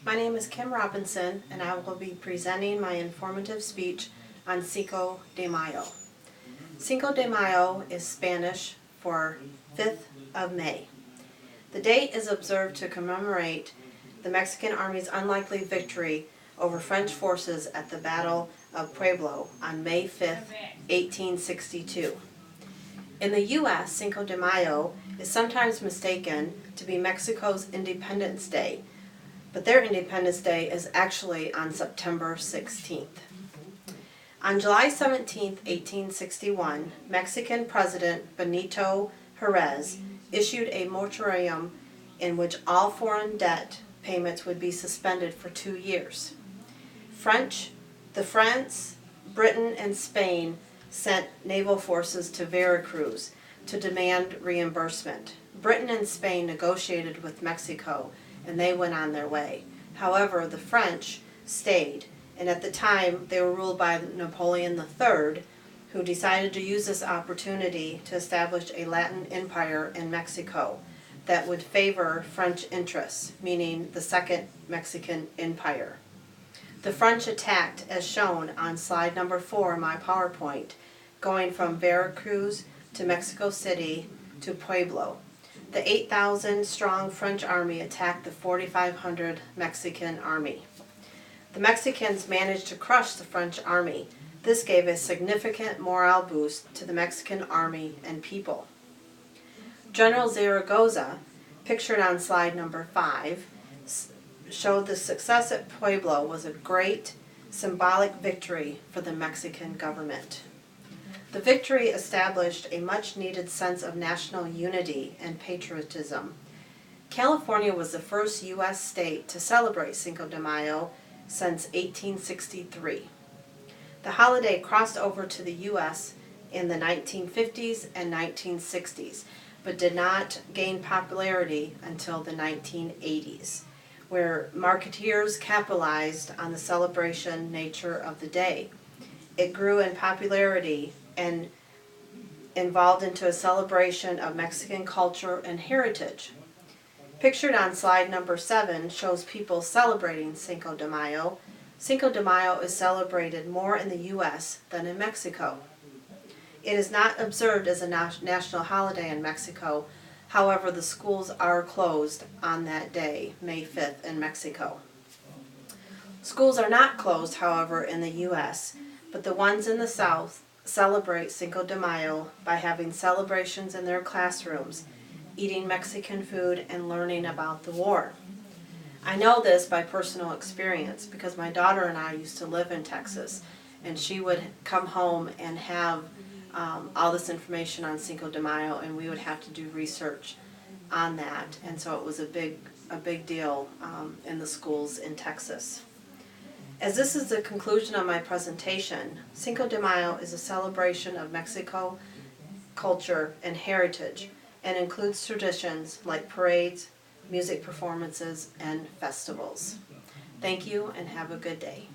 My name is Kim Robinson, and I will be presenting my informative speech on Cinco de Mayo. Cinco de Mayo is Spanish for 5th of May. The date is observed to commemorate the Mexican Army's unlikely victory over French forces at the Battle of Puebla on May 5, 1862. In the U.S., Cinco de Mayo is sometimes mistaken to be Mexico's Independence Day, but their Independence Day is actually on September 16th. On July 17, 1861, Mexican President Benito Juárez issued a moratorium in which all foreign debt payments would be suspended for 2 years. France, Britain, and Spain sent naval forces to Veracruz to demand reimbursement. Britain and Spain negotiated with Mexico, and they went on their way. However, the French stayed, and at the time they were ruled by Napoleon III, who decided to use this opportunity to establish a Latin empire in Mexico that would favor French interests, meaning the Second Mexican Empire. The French attacked, as shown on slide number 4 in my PowerPoint, going from Veracruz to Mexico City to Puebla. The 8,000-strong French army attacked the 4,500 Mexican army. The Mexicans managed to crush the French army. This gave a significant morale boost to the Mexican army and people. General Zaragoza, pictured on slide number 5, showed the success at Puebla was a great symbolic victory for the Mexican government. The victory established a much-needed sense of national unity and patriotism. California was the first U.S. state to celebrate Cinco de Mayo since 1863. The holiday crossed over to the U.S. in the 1950s and 1960s, but did not gain popularity until the 1980s, where marketeers capitalized on the celebration nature of the day. It grew in popularity and evolved into a celebration of Mexican culture and heritage. Pictured on slide number 7 shows people celebrating Cinco de Mayo. Cinco de Mayo is celebrated more in the U.S. than in Mexico. It is not observed as a national holiday in Mexico. However, the schools are closed on that day, May 5th, in Mexico. Schools are not closed, however, in the U.S., but the ones in the South celebrate Cinco de Mayo by having celebrations in their classrooms, eating Mexican food, and learning about the war. I know this by personal experience because my daughter and I used to live in Texas, and she would come home and have all this information on Cinco de Mayo, and we would have to do research on that, and so it was a big deal in the schools in Texas. As this is the conclusion of my presentation, Cinco de Mayo is a celebration of Mexico culture and heritage, and includes traditions like parades, music performances, and festivals. Thank you, and have a good day.